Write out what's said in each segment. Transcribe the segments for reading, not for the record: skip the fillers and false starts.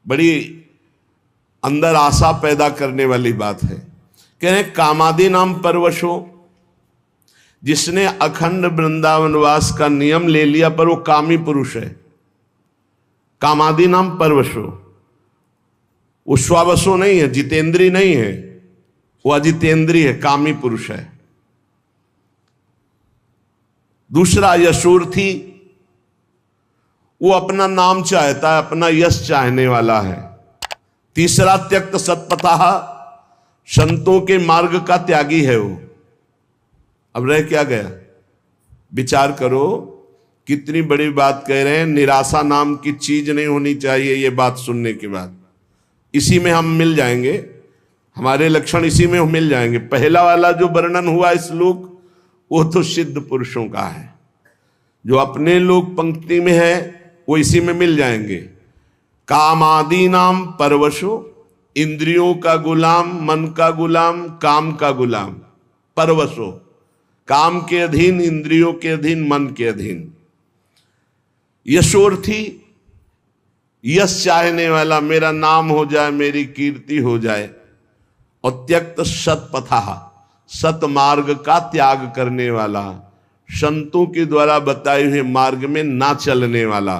बड़ी अंदर आशा पैदा करने वाली बात है। कह रहे कामादि नाम परवशो, जिसने अखंड वृंदावनवास का नियम ले लिया पर वो कामी पुरुष है। कामादि नाम परवशो, वो स्वावसो नहीं है, जितेंद्री नहीं है, वो अजितेंद्री है, कामी पुरुष है। दूसरा यशोर्थी, वो अपना नाम चाहता है, अपना यश चाहने वाला है। तीसरा त्यक्त सत्पथः, संतों के मार्ग का त्यागी है वो। अब रह क्या गया? विचार करो, कितनी बड़ी बात कह रहे हैं। निराशा नाम की चीज नहीं होनी चाहिए। ये बात सुनने के बाद इसी में हम मिल जाएंगे, हमारे लक्षण इसी में मिल जाएंगे। पहला वाला जो वर्णन हुआ श्लोक, वो तो सिद्ध पुरुषों का है। जो अपने लोग पंक्ति में है वो इसी में मिल जाएंगे। कामादि नाम परवशो, इंद्रियों का गुलाम, मन का गुलाम, काम का गुलाम। परवशो, काम के अधीन, इंद्रियों के अधीन, मन के अधीन। यशोर्थी, यश चाहने वाला, मेरा नाम हो जाए, मेरी कीर्ति हो जाए। और त्यक्त सत्पथः, सतमार्ग का त्याग करने वाला, संतों के द्वारा बताए हुए मार्ग में ना चलने वाला।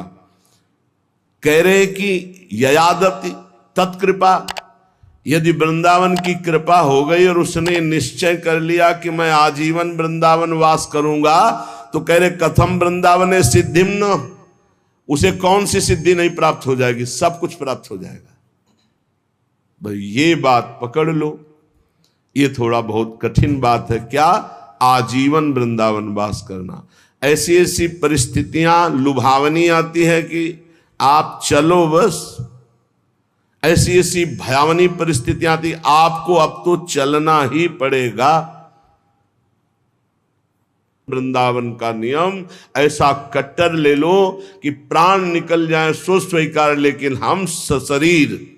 कह रहे कि ययादपि तत्कृपा, यदि वृंदावन की कृपा हो गई और उसने निश्चय कर लिया कि मैं आजीवन वृंदावन वास करूंगा, तो कह रहे कथम वृंदावन सिद्धिम न, उसे कौन सी सिद्धि नहीं प्राप्त हो जाएगी? सब कुछ प्राप्त हो जाएगा। भाई ये बात पकड़ लो। ये थोड़ा बहुत कठिन बात है। क्या? आजीवन वृंदावन वास करना। ऐसी ऐसी परिस्थितियां लुभावनी आती है कि आप चलो बस। ऐसी ऐसी भयावनी परिस्थितियां आती, आपको अब तो चलना ही पड़ेगा। वृंदावन का नियम ऐसा कट्टर ले लो कि प्राण निकल जाए सो स्वीकार, लेकिन हम शरीर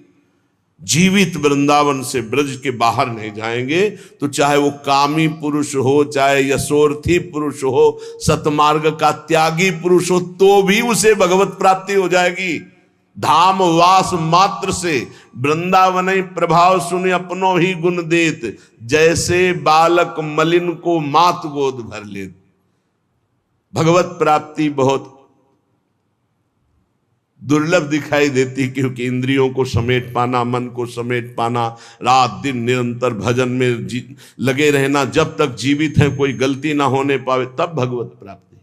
जीवित वृंदावन से ब्रज के बाहर नहीं जाएंगे। तो चाहे वो कामी पुरुष हो, चाहे यशोर्थी पुरुष हो, सतमार्ग का त्यागी पुरुष हो, तो भी उसे भगवत प्राप्ति हो जाएगी। धाम वास मात्र से वृंदावन प्रभाव सुन अपनो ही गुण देत, जैसे बालक मलिन को मात गोद भर लेत। भगवत प्राप्ति बहुत दुर्लभ दिखाई देती, क्योंकि इंद्रियों को समेट पाना, मन को समेट पाना, रात दिन निरंतर भजन में लगे रहना, जब तक जीवित है कोई गलती ना होने पावे, तब भगवत प्राप्ति।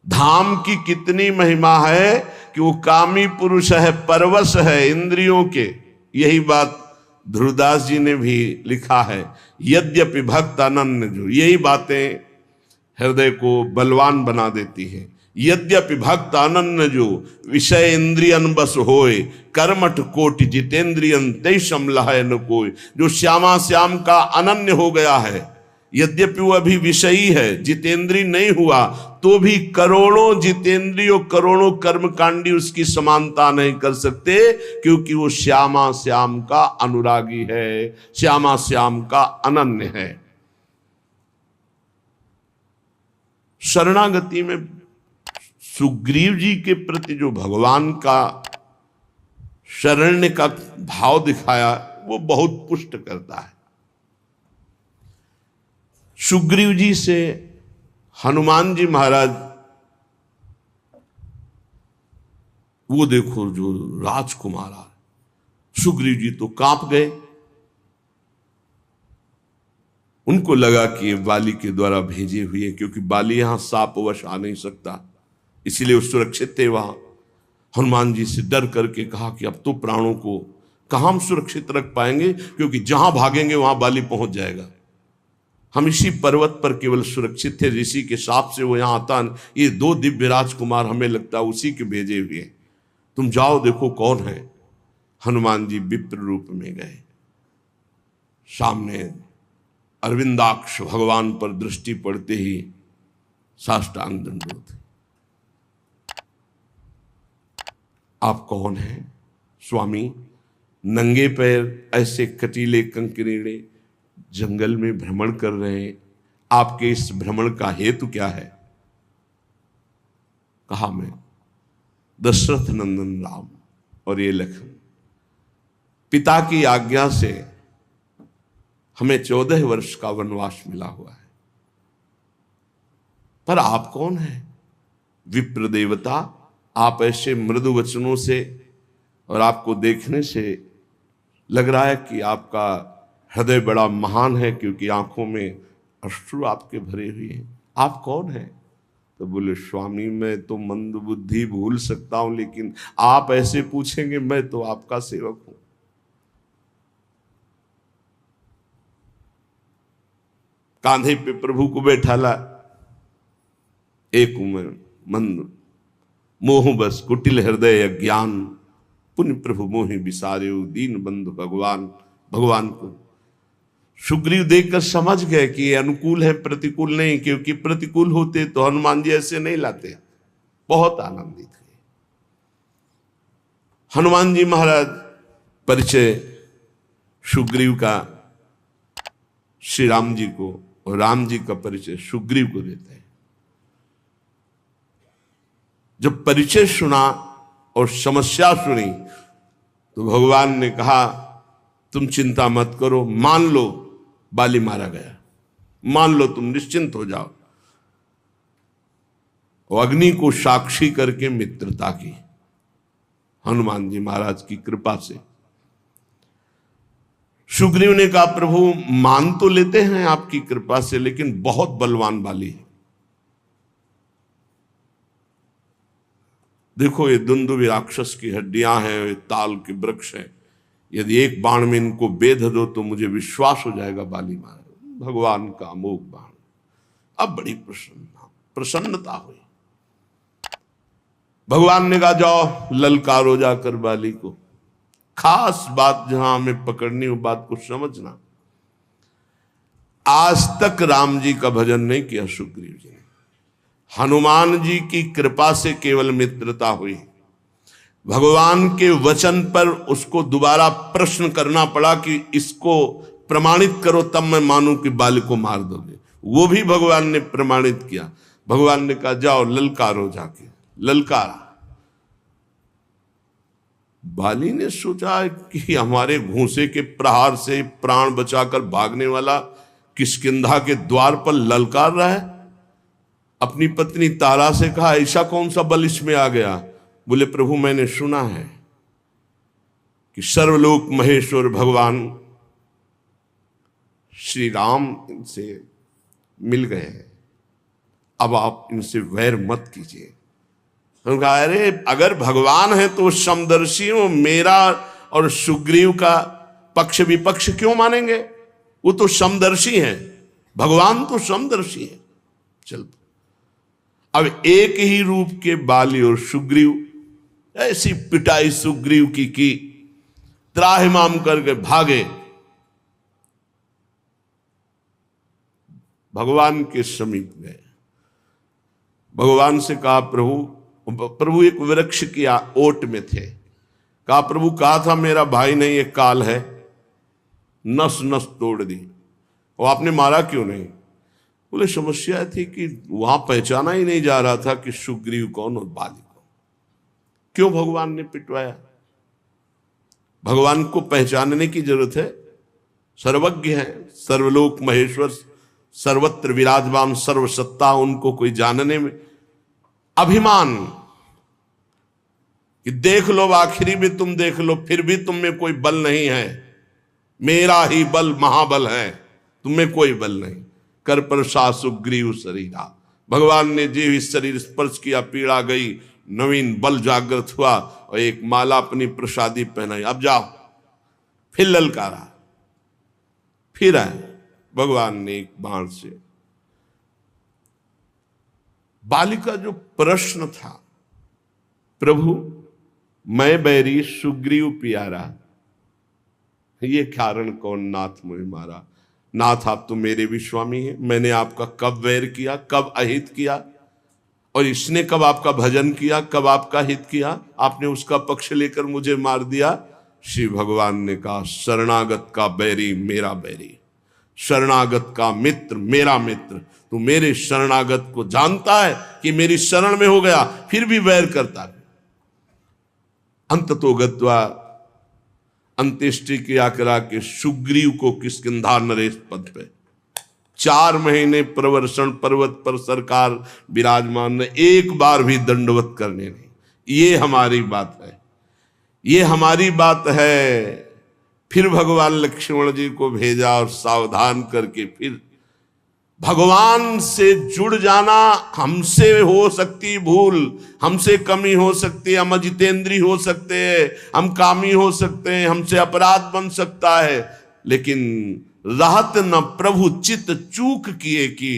धाम की कितनी महिमा है कि वो कामी पुरुष है, परवश है इंद्रियों के। यही बात ध्रुवदास जी ने भी लिखा है, यद्यपि भक्त अनन्य जो। यही बातें हृदय को बलवान बना देती है। यद्यपि भक्त अनन्य जो, विषय इंद्रियन बस होए, कर्मठ कोटि जितेंद्रियन तेषम लहय न कोय। जो श्यामा श्याम का अनन्य हो गया है, यद्यपि वो अभी विषयी है, जितेंद्री नहीं हुआ, तो भी करोड़ों जितेंद्रियों, करोड़ों कर्मकांडी उसकी समानता नहीं कर सकते, क्योंकि वो श्यामा श्याम का अनुरागी है, श्यामा श्याम का अनन्य है। शरणागति में सुग्रीव जी के प्रति जो भगवान का शरण्य का भाव दिखाया, वो बहुत पुष्ट करता है। सुग्रीव जी से हनुमान जी महाराज, वो देखो जो राजकुमार, सुग्रीव जी तो कांप गए। उनको लगा कि बाली के द्वारा भेजे हुए, क्योंकि बाली यहां सापवश आ नहीं सकता, इसीलिए वो सुरक्षित थे वहां। हनुमान जी से डर करके कहा कि अब तो प्राणों को कहां हम सुरक्षित रख पाएंगे, क्योंकि जहां भागेंगे वहां बाली पहुंच जाएगा। हम इसी पर्वत पर केवल सुरक्षित थे, ऋषि के शाप से वो यहां आता। ये दो दिव्य राजकुमार हमें लगता है उसी के भेजे हुए, तुम जाओ देखो कौन है। हनुमान जी विप्र रूप में गए, सामने अरविंदाक्ष भगवान पर दृष्टि पड़ते ही साष्टांग दंडोत। आप कौन हैं स्वामी? नंगे पैर ऐसे कटीले कंकरीड़े जंगल में भ्रमण कर रहे हैं, आपके इस भ्रमण का हेतु क्या है? कहा मैं दशरथ नंदन राम और ये लखन पिता की आज्ञा से हमें 14 वर्ष का वनवास मिला हुआ है। पर आप कौन हैं? विप्र देवता। आप ऐसे मृदु वचनों से और आपको देखने से लग रहा है कि आपका हृदय बड़ा महान है, क्योंकि आंखों में अश्रु आपके भरे हुए हैं। आप कौन हैं? तो बोले, स्वामी मैं तो मंद बुद्धि भूल सकता हूं, लेकिन आप ऐसे पूछेंगे, मैं तो आपका सेवक हूं। कांधे पे प्रभु को बैठाला, एक उम्र मंद मोह बस कुटिल हृदय अज्ञान, पुण्य प्रभु मोहि बिसारे दीन बंधु भगवान। भगवान को सुग्रीव देखकर समझ गए कि ये अनुकूल है, प्रतिकूल नहीं, क्योंकि प्रतिकूल होते तो हनुमान जी ऐसे नहीं लाते। बहुत आनंदित हुए। हनुमान जी महाराज परिचय सुग्रीव का श्री राम जी को, और राम जी का परिचय सुग्रीव को देते हैं। जब परिचय सुना और समस्या सुनी तो भगवान ने कहा, तुम चिंता मत करो, मान लो बाली मारा गया, मान लो, तुम निश्चिंत हो जाओ। और अग्नि को साक्षी करके मित्रता की हनुमान जी महाराज की कृपा से। सुग्रीव ने कहा, प्रभु मान तो लेते हैं आपकी कृपा से, लेकिन बहुत बलवान बाली है। देखो ये दुंदुभि राक्षस की हड्डियां हैं, ये ताल के वृक्ष हैं, यदि एक बाण में इनको बेध दो तो मुझे विश्वास हो जाएगा बाली मारा। भगवान का अमोघ बाण। अब बड़ी प्रसन्नता हुई। भगवान ने कहा, जाओ ललकारो जाकर बाली को। खास बात जहां हमें पकड़नी, वो बात को समझना। आज तक राम जी का भजन नहीं किया सुग्रीव जी ने। हनुमान जी की कृपा से केवल मित्रता हुई। भगवान के वचन पर उसको दोबारा प्रश्न करना पड़ा कि इसको प्रमाणित करो, तब मैं मानूं कि बाली को मार दोगे। वो भी भगवान ने प्रमाणित किया। भगवान ने कहा, जाओ ललकारो जाके। ललकारा। बाली ने सोचा कि हमारे घूंसे के प्रहार से प्राण बचाकर भागने वाला किष्किंधा के द्वार पर ललकार रहा है। अपनी पत्नी तारा से कहा, ऐसा कौन सा बल इसमें आ गया? बोले, प्रभु मैंने सुना है कि सर्वलोक महेश्वर भगवान श्री राम इनसे मिल गए हैं, अब आप इनसे वैर मत कीजिए। तो कहा, अरे अगर भगवान है तो समदर्शी हो, मेरा और सुग्रीव का पक्ष विपक्ष क्यों मानेंगे? वो तो समदर्शी हैं, भगवान तो समदर्शी है। चल, अब एक ही रूप के बाली और सुग्रीव, ऐसी पिटाई सुग्रीव की त्राहिमाम करके भागे। भगवान के समीप गए। भगवान से कहा, प्रभु एक वृक्ष की ओट में थे। कहा, प्रभु कहा था मेरा भाई नहीं, एक काल है, नस नस तोड़ दी, और आपने मारा क्यों नहीं? बोले, समस्या थी कि वहां पहचाना ही नहीं जा रहा था कि सुग्रीव कौन और बाली कौन। क्यों भगवान ने पिटवाया? भगवान को पहचानने की जरूरत है। सर्वज्ञ है, सर्वलोक महेश्वर, सर्वत्र विराजमान, सर्वसत्ता, उनको कोई जानने में अभिमान कि देख लो, आखिरी में तुम देख लो, फिर भी तुम में कोई बल नहीं है, मेरा ही बल महाबल है, तुम में कोई बल नहीं। कर प्रसाद सुग्रीव शरीरा। भगवान ने जो ही शरीर स्पर्श किया, पीड़ा गई, नवीन बल जागृत हुआ, और एक माला अपनी प्रसादी पहनाई। अब जाओ। फिर ललकारा, फिर आए। भगवान ने एक बाण से बाली का जो प्रश्न था, प्रभु मैं बैरी सुग्रीव प्यारा, ये कारण कौन नाथ मुझे मारा? नाथ आप तो मेरे भी स्वामी हैं, मैंने आपका कब वैर किया, कब अहित किया, और इसने कब आपका भजन किया, कब आपका हित किया? आपने उसका पक्ष लेकर मुझे मार दिया। श्री भगवान ने कहा, शरणागत का बैरी मेरा बैरी, शरणागत का मित्र मेरा मित्र। तू मेरे शरणागत को जानता है कि मेरी शरण में हो गया, फिर भी वैर करता है। अंत तो गत्वा अंत्येष्टि क्रिया करा के सुग्रीव को किष्किंधा नरेश पद पे 4 महीने प्रवर्षण पर्वत पर सरकार विराजमान ने, एक बार भी दंडवत करने नहीं। ये हमारी बात है, ये हमारी बात है। फिर भगवान लक्ष्मण जी को भेजा और सावधान करके फिर भगवान से जुड़ जाना। हमसे हो सकती भूल, हमसे कमी हो सकती है, हम अजितेंद्री हो सकते हैं, हम कामी हो सकते हैं, हमसे अपराध बन सकता है, लेकिन रहत न प्रभु चित चूक किए कि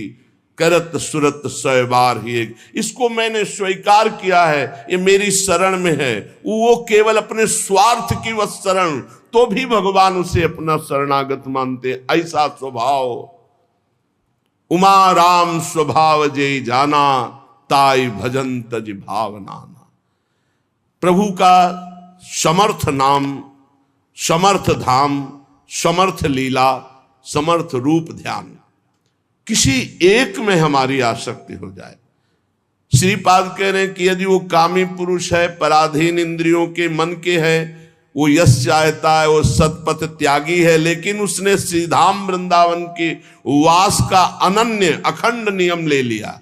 करत सुरत 100 बार ही एक। इसको मैंने स्वीकार किया है, ये मेरी शरण में है। वो केवल अपने स्वार्थ की वह शरण, तो भी भगवान उसे अपना शरणागत मानते। ऐसा स्वभाव उमा राम स्वभाव जे जाना, ताई भजन तज भावनाना। प्रभु का समर्थ नाम, समर्थ धाम, समर्थ लीला, समर्थ रूप ध्यान, किसी एक में हमारी आसक्ति हो जाए। श्रीपाद कह रहे हैं कि यदि वो कामी पुरुष है, पराधीन इंद्रियों के मन के है, वो यश चाहता है, वो सतपथ त्यागी है, लेकिन उसने श्रीधाम वृंदावन के वास का अनन्य अखंड नियम ले लिया,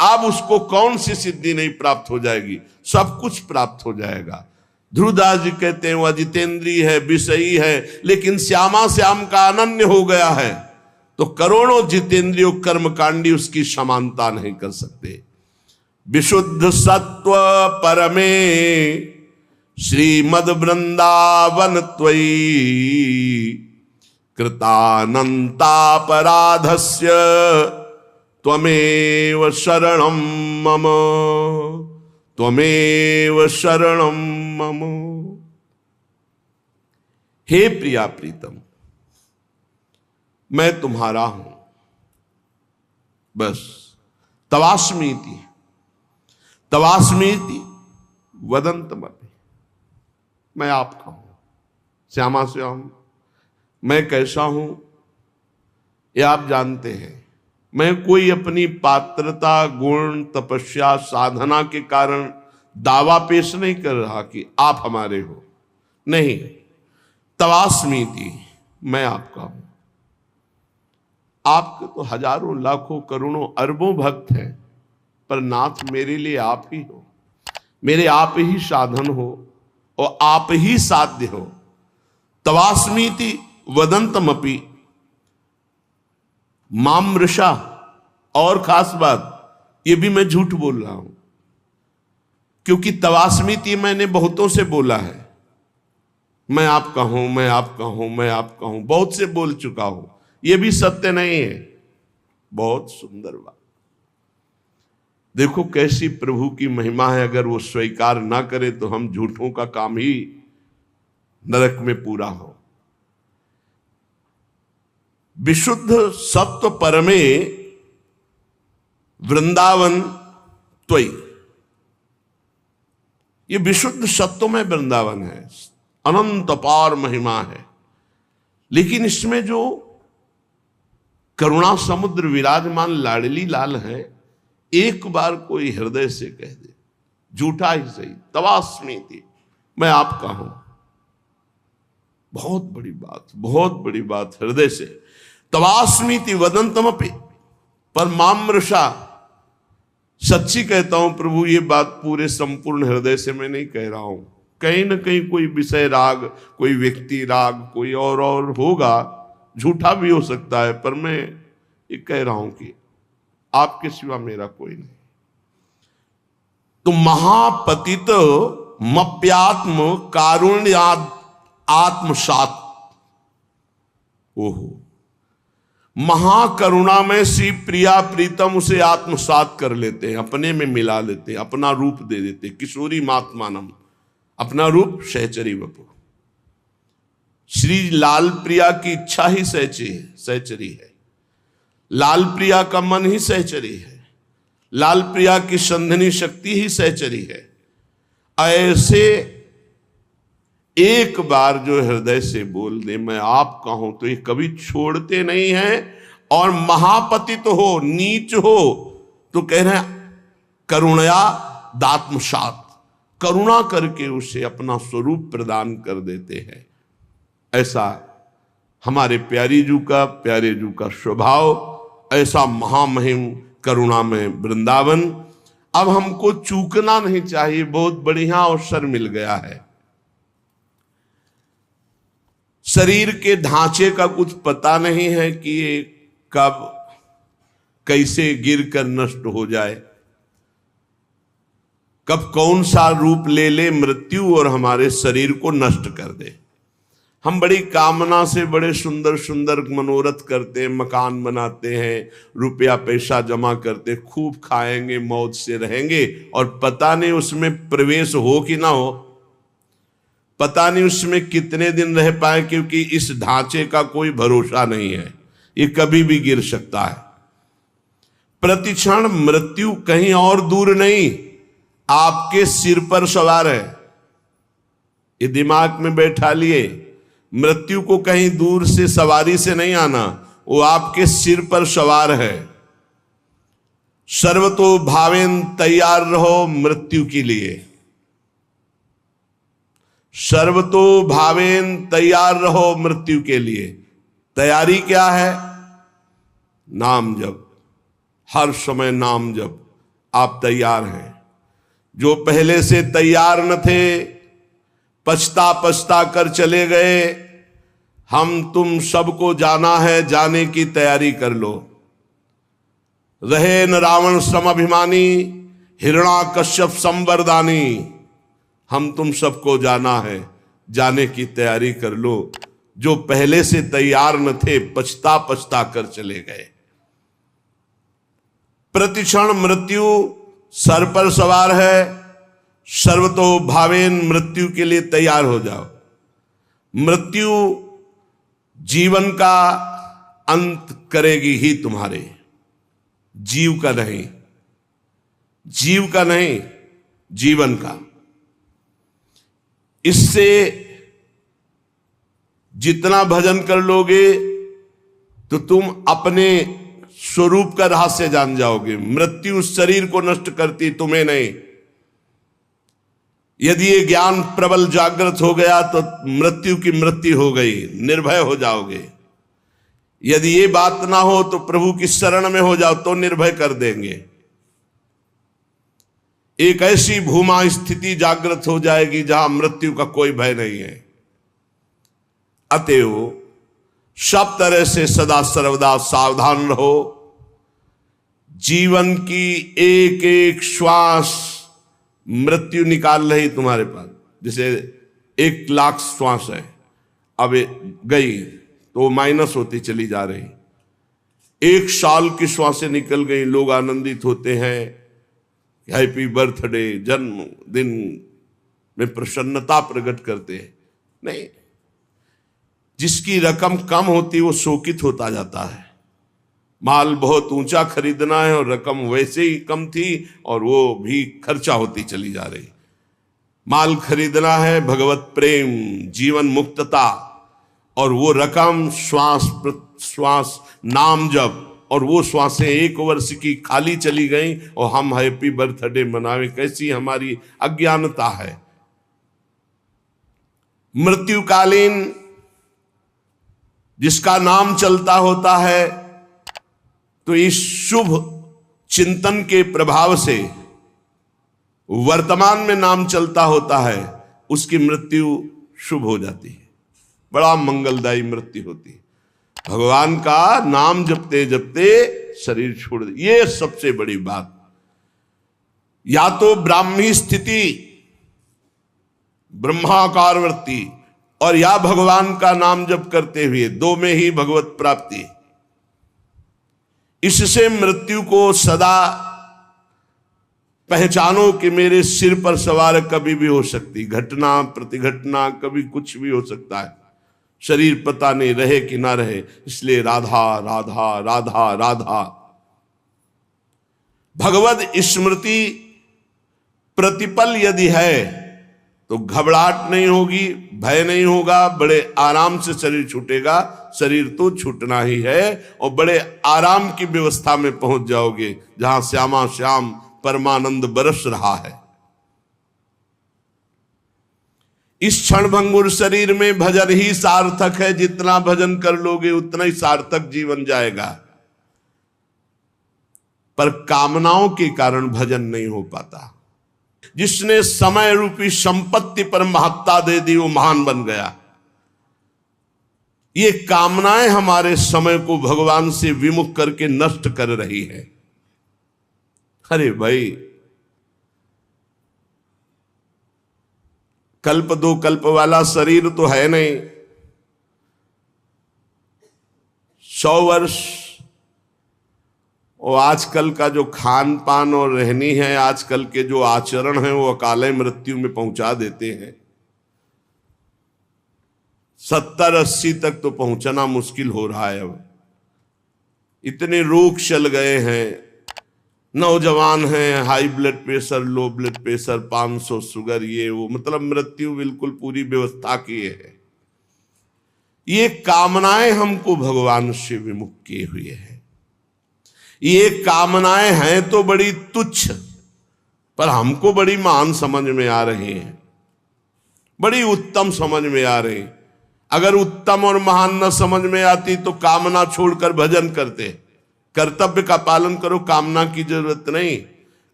अब उसको कौन सी सिद्धि नहीं प्राप्त हो जाएगी? सब कुछ प्राप्त हो जाएगा। ध्रुवदास जी कहते हैं वो अजितेंद्री है, विषयी है, लेकिन श्यामा श्याम का अनन्य हो गया है, तो करोड़ों जितेंद्रियों कर्मकांडी उसकी समानता नहीं कर सकते। विशुद्ध सत्व परमे श्रीमद वृंदावन त्वयि कृतानंतापराधस्य त्वमेव शरणं मम, त्वमेव शरणं मम। हे प्रिया प्रीतम, मैं तुम्हारा हूं, बस। तवास्मीति तवास्मीति वदंतमपि, मैं आपका हूं। श्यामा श्याम, मैं कैसा हूं ये आप जानते हैं। मैं कोई अपनी पात्रता, गुण, तपस्या, साधना के कारण दावा पेश नहीं कर रहा कि आप हमारे हो, नहीं। तवास्मीति, मैं आपका हूं। आपके तो हजारों लाखों करोड़ों अरबों भक्त हैं, पर नाथ मेरे लिए आप ही हो, मेरे आप ही साधन हो और आप ही साध्य हो। तवास्मीति वदंतमपि मामृषा, और खास बात, ये भी मैं झूठ बोल रहा हूं, क्योंकि तवास्मीति मैंने बहुतों से बोला है। मैं आपका हूं, मैं आपका हूं, मैं आपका हूं, बहुत से बोल चुका हूं, ये भी सत्य नहीं है। बहुत सुंदर बात। देखो कैसी प्रभु की महिमा है। अगर वो स्वीकार ना करे तो हम झूठों का काम ही नरक में पूरा हो। विशुद्ध सत्व परमे वृंदावन त्वयि, ये विशुद्ध सत्व में वृंदावन है, अनंत अपार महिमा है, लेकिन इसमें जो करुणा समुद्र विराजमान लाडली लाल है, एक बार कोई हृदय से कह दे, झूठा ही सही, तवास्मीति, मैं आपका हूं, बहुत बड़ी बात, बहुत बड़ी बात। हृदय से तवास्मीति वदंतमपि पर मामृषा, सच्ची कहता हूं प्रभु, ये बात पूरे संपूर्ण हृदय से मैं नहीं कह रहा हूं। कहीं ना कहीं कोई विषय राग, कोई व्यक्ति राग, कोई और होगा, झूठा भी हो सकता है, पर मैं ये कह रहा हूं कि आपके सिवा मेरा कोई नहीं। तो महापतित मप्यात्म कारुण्याद आत्मसात, ओहो, महाकरुणा में श्री प्रिया प्रीतम उसे आत्मसात कर लेते हैं, अपने में मिला लेते हैं, अपना रूप दे देते हैं। किशोरी मात्मानम, अपना रूप सहचरी वपु। श्री लाल प्रिया की इच्छा ही सहचरी है, लाल प्रिया का मन ही सहचरी है, लाल प्रिया की संधनी शक्ति ही सहचरी है। ऐसे एक बार जो हृदय से बोल दे मैं आपका हूं, तो ये कभी छोड़ते नहीं हैं। और महापति तो हो, नीच हो, तो कह रहे हैं करुणया दात्मसात, करुणा करके उसे अपना स्वरूप प्रदान कर देते हैं। ऐसा हमारे प्यारे जू का स्वभाव, ऐसा महामहिम करुणामय वृंदावन। अब हमको चूकना नहीं चाहिए, बहुत बढ़िया अवसर मिल गया है। शरीर के ढांचे का कुछ पता नहीं है कि ये कब कैसे गिर कर नष्ट हो जाए, कब कौन सा रूप ले ले मृत्यु और हमारे शरीर को नष्ट कर दे। हम बड़ी कामना से बड़े सुंदर सुंदर मनोरथ करते हैं, मकान बनाते हैं, रुपया पैसा जमा करते, खूब खाएंगे, मौज से रहेंगे, और पता नहीं उसमें प्रवेश हो कि ना हो, पता नहीं उसमें कितने दिन रह पाए, क्योंकि इस ढांचे का कोई भरोसा नहीं है, ये कभी भी गिर सकता है। प्रतिक्षण मृत्यु कहीं और दूर नहीं, आपके सिर पर सवार है। ये दिमाग में बैठा लिए, मृत्यु को कहीं दूर से सवारी से नहीं आना, वो आपके सिर पर सवार है। सर्वतो भावेन तैयार रहो मृत्यु के लिए, सर्वतो भावेन तैयार रहो मृत्यु के लिए। तैयारी क्या है? नाम जप, हर समय नाम जप। आप तैयार हैं। जो पहले से तैयार न थे, पछता पछता कर चले गए, हम तुम सबको जाना है, जाने की तैयारी कर लो। रहे न रावण समभिमानी, हिरण्याकश्यप संवरदानी। हम तुम सबको जाना है, जाने की तैयारी कर लो। जो पहले से तैयार न थे, पछता पछता कर चले गए। प्रतिक्षण मृत्यु सर पर सवार है, सर्वतो भावेन मृत्यु के लिए तैयार हो जाओ। मृत्यु जीवन का अंत करेगी ही तुम्हारे, जीव का नहीं, जीव का नहीं, जीवन का। इससे जितना भजन कर लोगे तो तुम अपने स्वरूप का रहस्य जान जाओगे। मृत्यु शरीर को नष्ट करती, तुम्हें नहीं। यदि ये ज्ञान प्रबल जागृत हो गया तो मृत्यु की मृत्यु हो गई, निर्भय हो जाओगे। यदि ये बात ना हो तो प्रभु की शरण में हो जाओ, तो निर्भय कर देंगे। एक ऐसी भूमा स्थिति जागृत हो जाएगी जहां मृत्यु का कोई भय नहीं है। अतएव सब तरह से सदा सर्वदा सावधान रहो। जीवन की एक एक श्वास मृत्यु निकाल रही तुम्हारे पास। जैसे 1,00,000 श्वास है, अब गई तो माइनस होती चली जा रही। 1 साल की श्वासें निकल गई, लोग आनंदित होते हैं, हैप्पी बर्थडे, जन्मदिन में प्रसन्नता प्रकट करते हैं। नहीं, जिसकी रकम कम होती वो शोकित होता जाता है। माल बहुत ऊंचा खरीदना है और रकम वैसे ही कम थी और वो भी खर्चा होती चली जा रही। माल खरीदना है भगवत प्रेम, जीवन मुक्तता, और वो रकम श्वास श्वास नाम जप, और वो श्वासें 1 वर्ष की खाली चली गई और हम हैप्पी बर्थडे मनावे। कैसी हमारी अज्ञानता है। मृत्युकालीन जिसका नाम चलता होता है, तो इस शुभ चिंतन के प्रभाव से वर्तमान में नाम चलता होता है, उसकी मृत्यु शुभ हो जाती है, बड़ा मंगलदायी मृत्यु होती है। भगवान का नाम जपते जपते शरीर छोड़ दे, ये सबसे बड़ी बात। या तो ब्राह्मी स्थिति, ब्रह्माकार वृत्ति, और या भगवान का नाम जप करते हुए, 2 में ही भगवत प्राप्ति। इससे मृत्यु को सदा पहचानो कि मेरे सिर पर सवार कभी भी हो सकती, घटना प्रतिघटना, कभी कुछ भी हो सकता है। शरीर पता नहीं रहे कि ना रहे, इसलिए राधा राधा राधा राधा। भगवत स्मृति प्रतिपल यदि है तो घबराहट नहीं होगी, भय नहीं होगा, बड़े आराम से शरीर छूटेगा। शरीर तो छूटना ही है, और बड़े आराम की व्यवस्था में पहुंच जाओगे जहां श्यामा श्याम परमानंद बरस रहा है। इस क्षणभंगुर शरीर में भजन ही सार्थक है। जितना भजन कर लोगे उतना ही सार्थक जीवन जाएगा। पर कामनाओं के कारण भजन नहीं हो पाता। जिसने समय रूपी संपत्ति पर महत्ता दे दी वो महान बन गया। ये कामनाएं हमारे समय को भगवान से विमुख करके नष्ट कर रही है। अरे भाई, कल्प दो कल्प वाला शरीर तो है नहीं। 100 वर्ष और आजकल का जो खान पान और रहनी है, आजकल के जो आचरण है, वो अकाले मृत्यु में पहुंचा देते हैं। 70-80 तक तो पहुंचना मुश्किल हो रहा है। अब इतने रोग चल गए हैं। नौजवान हैं, high blood pressure, low blood pressure, 500 sugar, ये वो, मतलब मृत्यु बिल्कुल पूरी व्यवस्था किए है। ये कामनाएं हमको भगवान से विमुख किए हुए हैं। ये कामनाएं हैं तो बड़ी तुच्छ, पर हमको बड़ी महान समझ में आ रही हैं, बड़ी उत्तम समझ में आ रही। अगर उत्तम और महान न समझ में आती तो कामना छोड़कर भजन करते। कर्तव्य का पालन करो, कामना की जरूरत नहीं।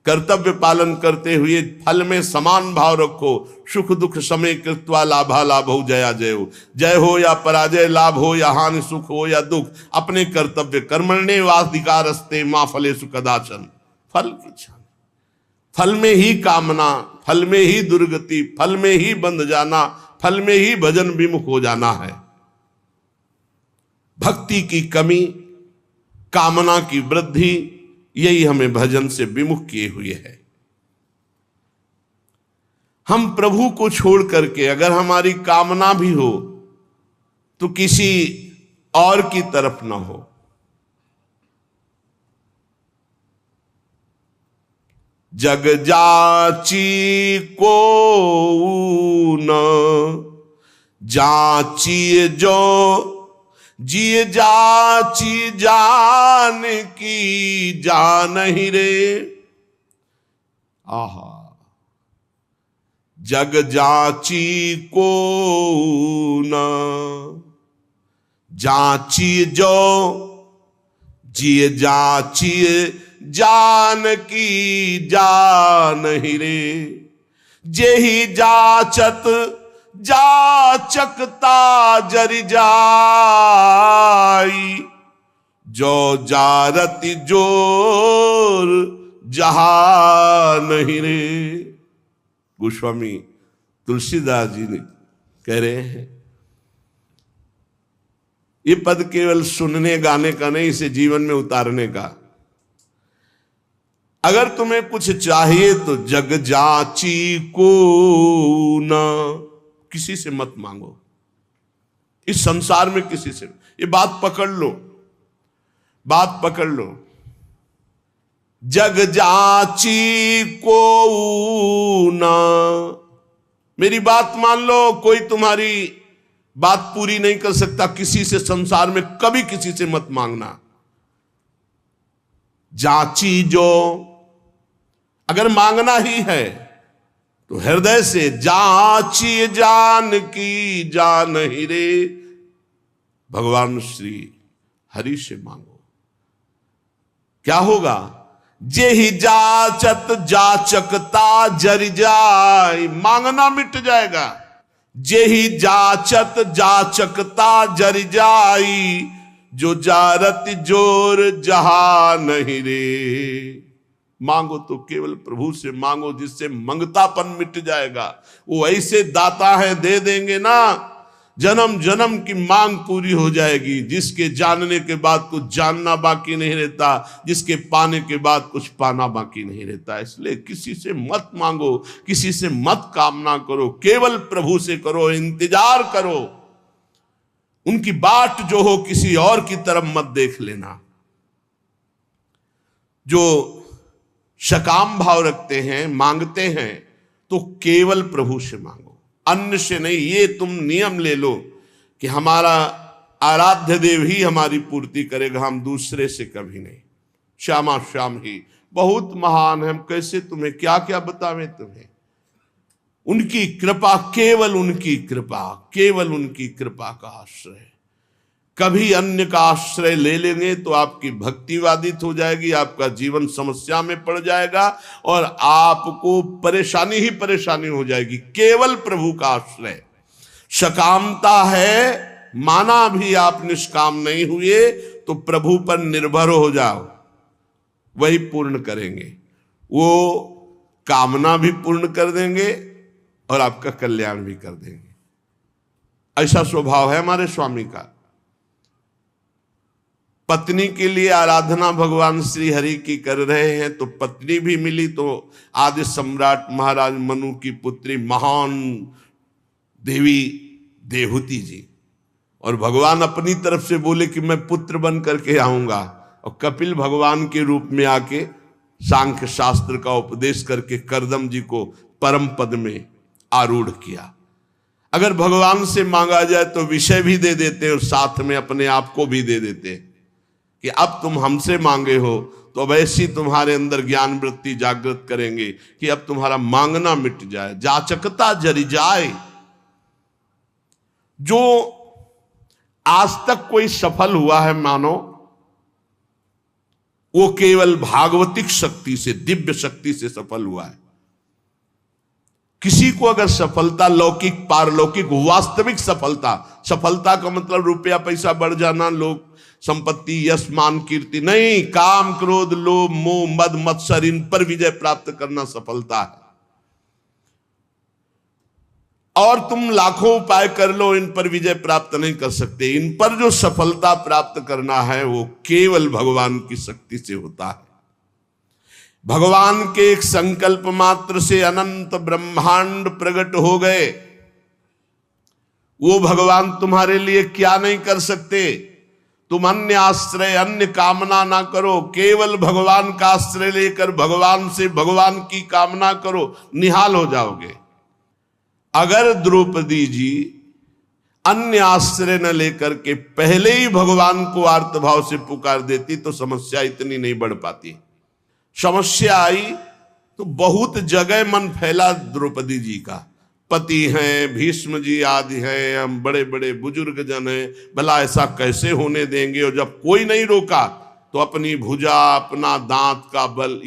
कर्तव्य पालन करते हुए फल में समान भाव रखो। सुख दुख समय कृत्वा लाभा लाभ हो जया जय हो। जय हो या पराजय, लाभ हो या हानि, सुख हो या दुख, अपने कर्तव्य कर्मण्येवाधिकारस्ते मां फलेषु कदाचन। फल की इच्छा, फल में ही कामना, फल में ही दुर्गति, फल में ही बंध जाना, फल में ही भजन विमुख हो जाना है। भक्ति की कमी, कामना की वृद्धि, यही हमें भजन से विमुख किए हुए है। हम प्रभु को छोड़ करके अगर हमारी कामना भी हो तो किसी और की तरफ ना हो। जग जाची को न जाची जो जिय जाची जान की जान ही रे। आहा, जग जाची को न जाची जो जिय जाची जान की जान ही रे। जेहि जाचत जाचकता जरि जाई, जो जारति जोर जहान ही रे। गोस्वामी तुलसीदास जी ने कह रहे हैं, ये पद केवल सुनने गाने का नहीं, इसे जीवन में उतारने का। अगर तुम्हें कुछ चाहिए तो जग जाची को ना, किसी से मत मांगो। इस संसार में किसी से, ये बात पकड़ लो, बात पकड़ लो। जग जाची को ना, मेरी बात मान लो। कोई तुम्हारी बात पूरी नहीं कर सकता। किसी से संसार में कभी किसी से मत मांगना। जाची जो, अगर मांगना ही है तो हृदय से जाची जान की जान ही रे। भगवान श्री हरि से मांगो। क्या होगा? जेहि जाचत जाचकता जरि जाय, मांगना मिट जाएगा। जेहि जाचत जाचकता जरि जाई, जो जारत जोर जहा नहीं रे। मांगो तो केवल प्रभु से मांगो, जिससे मंगतापन मिट जाएगा। वो ऐसे दाता है, दे देंगे ना, जन्म जन्म की मांग पूरी हो जाएगी। जिसके जानने के बाद कुछ जानना बाकी नहीं रहता, जिसके पाने के बाद कुछ पाना बाकी नहीं रहता। इसलिए किसी से मत मांगो, किसी से मत कामना करो, केवल प्रभु से करो, इंतजार करो। उनकी बाट जो हो किसी और की तरफ मत देख लेना। जो सकाम भाव रखते हैं, मांगते हैं, तो केवल प्रभु से मांगो, अन्य से नहीं। ये तुम नियम ले लो कि हमारा आराध्य देव ही हमारी पूर्ति करेगा, हम दूसरे से कभी नहीं। श्यामा श्याम ही बहुत महान है, हम कैसे तुम्हें क्या क्या बतावें तुम्हें। उनकी कृपा, केवल उनकी कृपा, केवल उनकी कृपा का आश्रय। कभी अन्य का आश्रय ले लेंगे तो आपकी भक्ति बाधित हो जाएगी, आपका जीवन समस्या में पड़ जाएगा और आपको परेशानी ही परेशानी हो जाएगी। केवल प्रभु का आश्रय। सकामता है, माना भी आप निष्काम नहीं हुए तो प्रभु पर निर्भर हो जाओ, वही पूर्ण करेंगे। वो कामना भी पूर्ण कर देंगे और आपका कल्याण भी कर देंगे। ऐसा स्वभाव है हमारे स्वामी का। पत्नी के लिए आराधना भगवान श्री हरि की कर रहे हैं तो पत्नी भी मिली, तो आदि सम्राट महाराज मनु की पुत्री महान देवी देवहूति जी, और भगवान अपनी तरफ से बोले कि मैं पुत्र बन करके आऊंगा, और कपिल भगवान के रूप में आके सांख्य शास्त्र का उपदेश करके करदम जी को परम पद में आरूढ़ किया। अगर भगवान से मांगा जाए तो विषय भी दे देते और साथ में अपने आप को भी दे देते कि अब तुम हमसे मांगे हो तो अब ऐसी तुम्हारे अंदर ज्ञान वृत्ति जागृत करेंगे कि अब तुम्हारा मांगना मिट जाए, जाचकता जरी जाए। जो आज तक कोई सफल हुआ है मानो, वो केवल भागवतिक शक्ति से, दिव्य शक्ति से सफल हुआ है। किसी को अगर सफलता लौकिक पारलौकिक वास्तविक सफलता का मतलब रुपया पैसा बढ़ जाना, लोग संपत्ति यश मान कीर्ति नहीं, काम क्रोध लोभ मोह मद मत्सर, इन पर विजय प्राप्त करना सफलता है। और तुम लाखों उपाय कर लो, इन पर विजय प्राप्त नहीं कर सकते। इन पर जो सफलता प्राप्त करना है वो केवल भगवान की शक्ति से होता है। भगवान के एक संकल्प मात्र से अनंत ब्रह्मांड प्रकट हो गए। वो भगवान तुम्हारे लिए क्या नहीं कर सकते। तुम अन्य आश्रय अन्य कामना ना करो, केवल भगवान का आश्रय लेकर भगवान से भगवान की कामना करो, निहाल हो जाओगे। अगर द्रौपदी जी अन्य आश्रय न लेकर के पहले ही भगवान को आर्तभाव से पुकार देती तो समस्या इतनी नहीं बढ़ पाती। समस्या आई तो बहुत जगह मन फैला द्रौपदी जी का। पति हैं, भीष्म जी आदि हैं, हम बड़े बड़े बुजुर्ग जन हैं, भला ऐसा कैसे होने देंगे। और जब कोई नहीं रोका तो अपनी भुजा, अपना दांत का बल,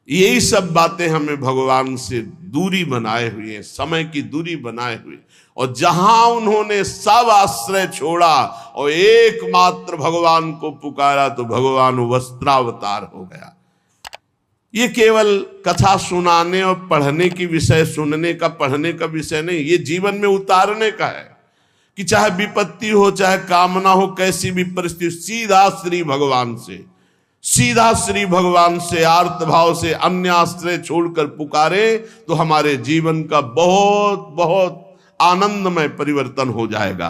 यही सब बातें हमें भगवान से दूरी बनाए हुए हैं, समय की दूरी बनाए हुए। और जहां उन्होंने सब आश्रय छोड़ा और एकमात्र भगवान को पुकारा तो भगवान वस्त्रावतार हो गया। ये केवल कथा सुनाने और पढ़ने की विषय, सुनने का पढ़ने का विषय नहीं, ये जीवन में उतारने का है कि चाहे विपत्ति हो, चाहे कामना हो, कैसी भी परिस्थिति, सीधा श्री भगवान से आर्त भाव से अन्य आश्रय छोड़कर पुकारे तो हमारे जीवन का बहुत बहुत आनंदमय परिवर्तन हो जाएगा।